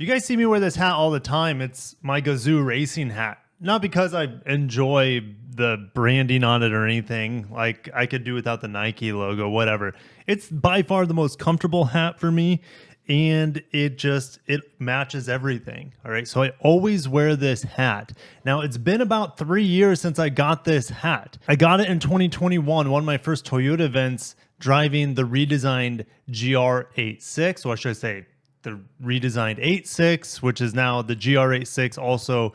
You guys see me wear this hat all the time. It's my GAZOO Racing hat. Not because I enjoy the branding on it or anything. Like, I could do without the Nike logo, whatever. It's by far the most comfortable hat for me, and it matches everything. All right, so I always wear this hat. Now, it's been about 3 years since I got this hat. I got it in 2021, one of my first Toyota events, driving the redesigned GR86, or should I say the redesigned 86, which is now the GR86, also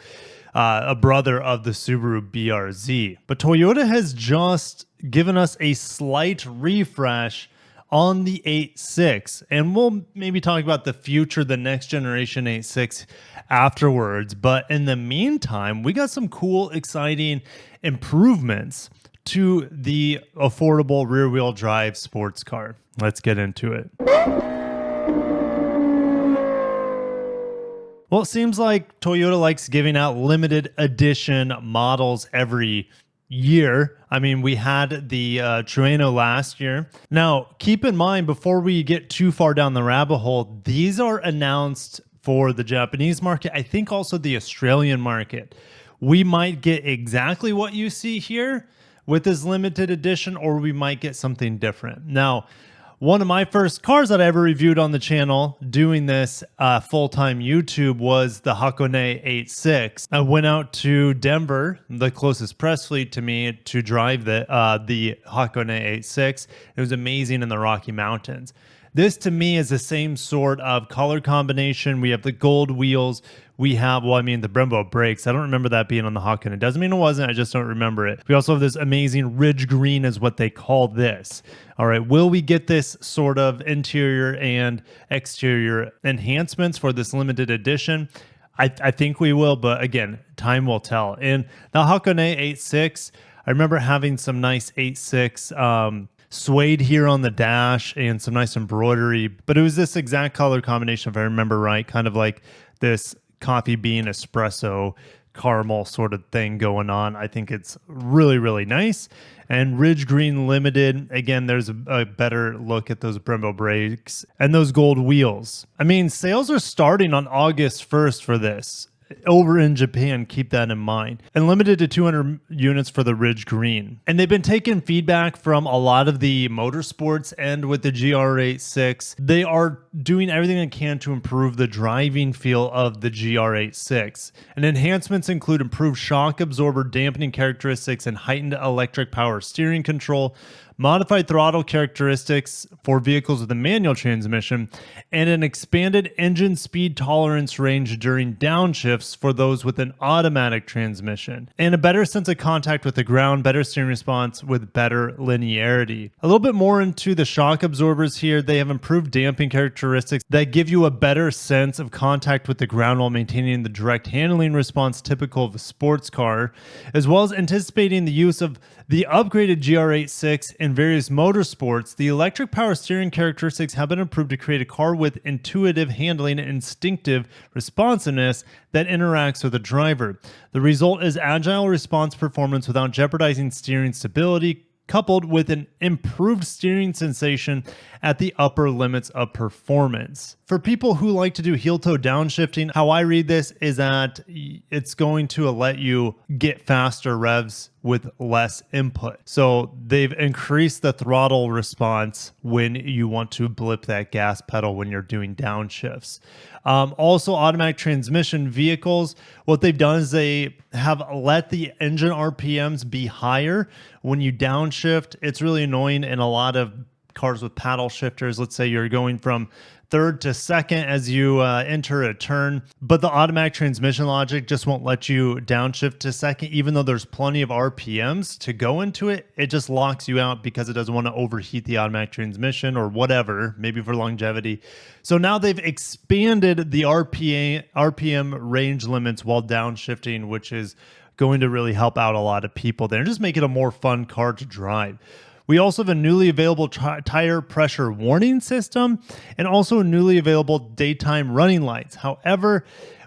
a brother of the Subaru BRZ. But Toyota has just given us a slight refresh on the 86, and we'll maybe talk about the future, the next generation 86 afterwards. But in the meantime, we got some cool, exciting improvements to the affordable rear-wheel drive sports car. Let's get into it. Well, it seems like Toyota likes giving out limited edition models every year. I mean, we had the Trueno last year. Now, keep in mind, before we get too far down the rabbit hole, these are announced for the Japanese market. I think also the Australian market. We might get exactly what you see here with this limited edition, or we might get something different. Now, one of my first cars that I ever reviewed on the channel doing this full-time YouTube was the Hakone 86. I went out to Denver, the closest press fleet to me, to drive the Hakone 86. It was amazing in the Rocky Mountains. This to me is the same sort of color combination. We have the gold wheels. We have, well, I mean, the Brembo brakes. I don't remember that being on the Hakone. It doesn't mean it wasn't. I just don't remember it. We also have this amazing ridge green is what they call this. All right. Will we get this sort of interior and exterior enhancements for this limited edition? I think we will, but again, time will tell. And the Hakone 86, I remember having some nice 86 suede here on the dash and some nice embroidery, but it was this exact color combination, if I remember right, kind of like this coffee bean espresso caramel sort of thing going on. I think it's really, really nice. And Ridge Green Limited, again, there's a better look at those Brembo brakes and those gold wheels. I mean, sales are starting on August 1st for this. Over in Japan, keep that in mind. And limited to 200 units for the Ridge Green. And they've been taking feedback from a lot of the motorsports, and with the GR86, they are doing everything they can to improve the driving feel of the GR86. And enhancements include improved shock absorber dampening characteristics and heightened electric power steering control, modified throttle characteristics for vehicles with a manual transmission, and an expanded engine speed tolerance range during downshifts for those with an automatic transmission, and a better sense of contact with the ground, better steering response with better linearity. A little bit more into the shock absorbers here. They have improved damping characteristics that give you a better sense of contact with the ground while maintaining the direct handling response typical of a sports car, as well as anticipating the use of the upgraded GR86 in various motorsports. The electric power steering characteristics have been improved to create a car with intuitive handling and instinctive responsiveness that interacts with the driver. The result is agile response performance without jeopardizing steering stability, coupled with an improved steering sensation at the upper limits of performance. For people who like to do heel-toe downshifting, how I read this is that it's going to let you get faster revs with less input. So they've increased the throttle response when you want to blip that gas pedal when you're doing downshifts. Also, automatic transmission vehicles, what they've done is they have let the engine RPMs be higher when you downshift. It's really annoying in a lot of cars with paddle shifters. Let's say you're going from third to second as you enter a turn, but the automatic transmission logic just won't let you downshift to second. Even though there's plenty of RPMs to go into it, it just locks you out because it doesn't want to overheat the automatic transmission or whatever, maybe for longevity. So now they've expanded the RPM range limits while downshifting, which is going to really help out a lot of people there and just make it a more fun car to drive. We also have a newly available tire pressure warning system and also newly available daytime running lights. However,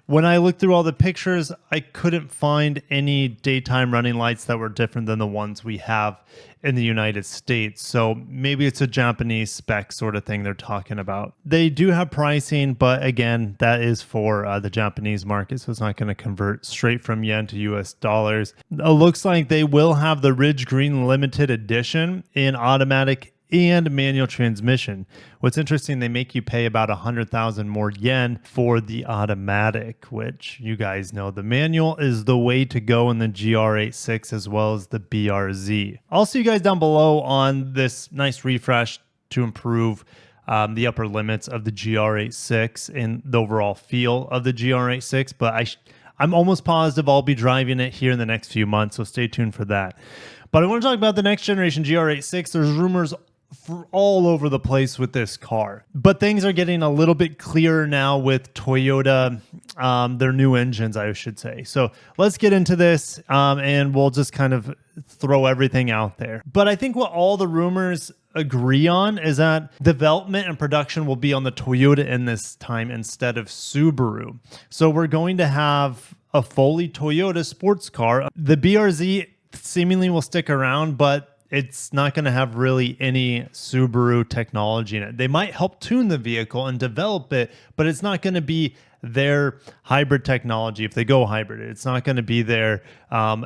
when I looked through all the pictures, I couldn't find any daytime running lights that were different than the ones we have in the United States. So maybe it's a Japanese spec sort of thing they're talking about. They do have pricing, but again, that is for the Japanese market, so it's not going to convert straight from yen to US dollars. It looks like they will have the Ridge Green Limited Edition in automatic and manual transmission. What's interesting, they make you pay about 100,000 more yen for the automatic, which you guys know the manual is the way to go in the GR86 as well as the BRZ. I'll see you guys down below on this nice refresh to improve the upper limits of the GR86 and the overall feel of the GR86, but I'm almost positive I'll be driving it here in the next few months, so stay tuned for that. But I want to talk about the next generation GR86. There's rumors all over the place with this car, but things are getting a little bit clearer now with Toyota, their new engines, I should say. So let's get into this, and we'll just kind of throw everything out there. But I think what all the rumors agree on is that development and production will be on the Toyota end this time instead of Subaru. So we're going to have a fully Toyota sports car. The BRZ seemingly will stick around, but it's not going to have really any Subaru technology in it. They might help tune the vehicle and develop it, but it's not going to be their hybrid technology. If they go hybrid, it's not going to be their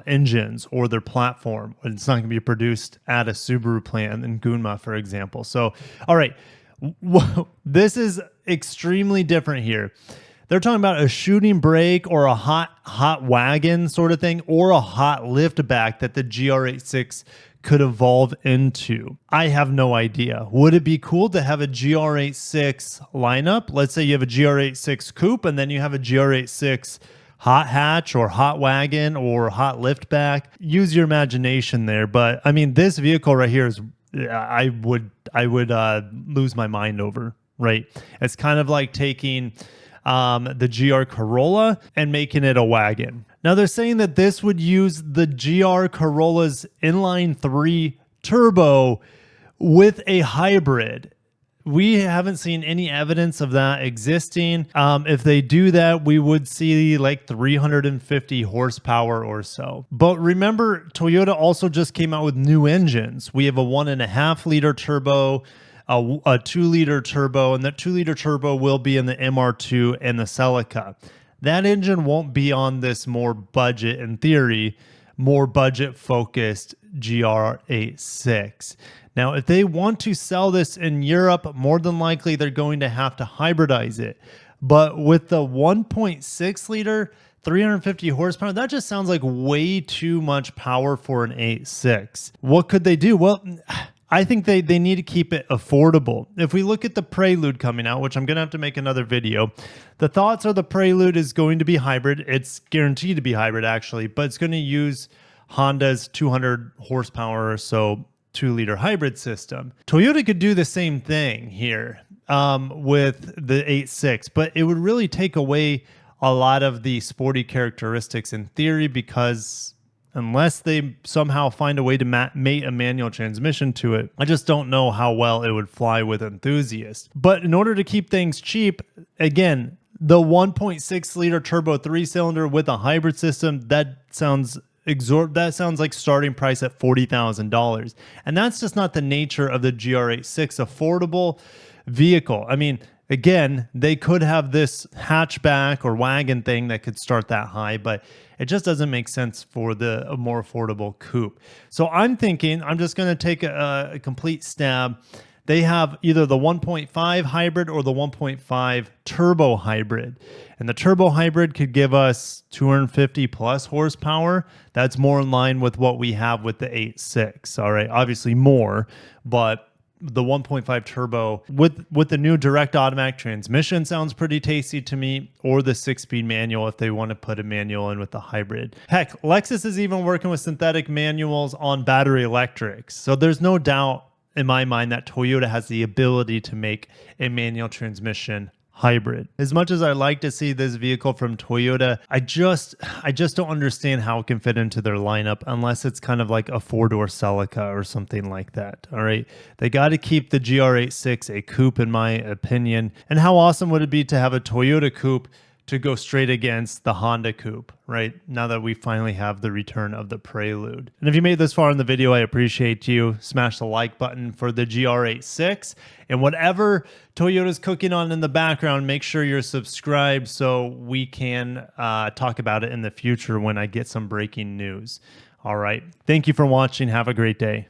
engines or their platform. It's not going to be produced at a Subaru plant in Gunma, for example. So, all right, this is extremely different here. They're talking about a shooting brake or a hot wagon sort of thing, or a hot lift back that the GR86 could evolve into. I have no idea. Would it be cool to have a GR86 lineup? Let's say you have a GR86 coupe and then you have a GR86 hot hatch or hot wagon or hot liftback. Use your imagination there. But I mean, this vehicle right here is, I would lose my mind over, right? It's kind of like taking the GR Corolla and making it a wagon. Now they're saying that this would use the GR Corolla's inline 3 turbo with a hybrid. We haven't seen any evidence of that existing. If they do that, we would see like 350 horsepower or so. But remember, Toyota also just came out with new engines. We have a 1.5 liter turbo, a 2-liter turbo, and that 2-liter turbo will be in the MR2 and the Celica. That engine won't be on this more budget, in theory, more budget-focused GR86. Now, if they want to sell this in Europe, more than likely they're going to have to hybridize it. But with the 1.6 liter, 350 horsepower, that just sounds like way too much power for an 8.6. What could they do? Well, I think they need to keep it affordable. If we look at the Prelude coming out, which I'm going to have to make another video, the thoughts are the Prelude is going to be hybrid. It's guaranteed to be hybrid, actually, but it's going to use Honda's 200 horsepower or so 2-liter hybrid system. Toyota could do the same thing here with the 8.6, but it would really take away a lot of the sporty characteristics in theory, because unless they somehow find a way to mate a manual transmission to it, I just don't know how well it would fly with enthusiasts. But in order to keep things cheap, again, the 1.6 liter turbo 3-cylinder with a hybrid system, that sounds like starting price at $40,000. And that's just not the nature of the GR86 affordable vehicle. I mean, again, they could have this hatchback or wagon thing that could start that high, but it just doesn't make sense for a more affordable coupe. So I'm thinking I'm just going to take a complete stab. They have either the 1.5 hybrid or the 1.5 turbo hybrid. And the turbo hybrid could give us 250 plus horsepower. That's more in line with what we have with the 8.6. All right, obviously more, but the 1.5 turbo with the new direct automatic transmission sounds pretty tasty to me, or the 6-speed manual if they want to put a manual in with the hybrid. Heck, Lexus is even working with synthetic manuals on battery electrics. So there's no doubt in my mind that Toyota has the ability to make a manual transmission hybrid. As much as I like to see this vehicle from Toyota, I just don't understand how it can fit into their lineup unless it's kind of like a 4-door Celica or something like that. All right, they got to keep the GR86 a coupe, in my opinion. And how awesome would it be to have a Toyota coupe to go straight against the Honda Coupe, right? Now that we finally have the return of the Prelude. And if you made this far in the video, I appreciate you. Smash the like button for the GR86. And whatever Toyota's cooking on in the background, make sure you're subscribed so we can talk about it in the future when I get some breaking news. All right. Thank you for watching. Have a great day.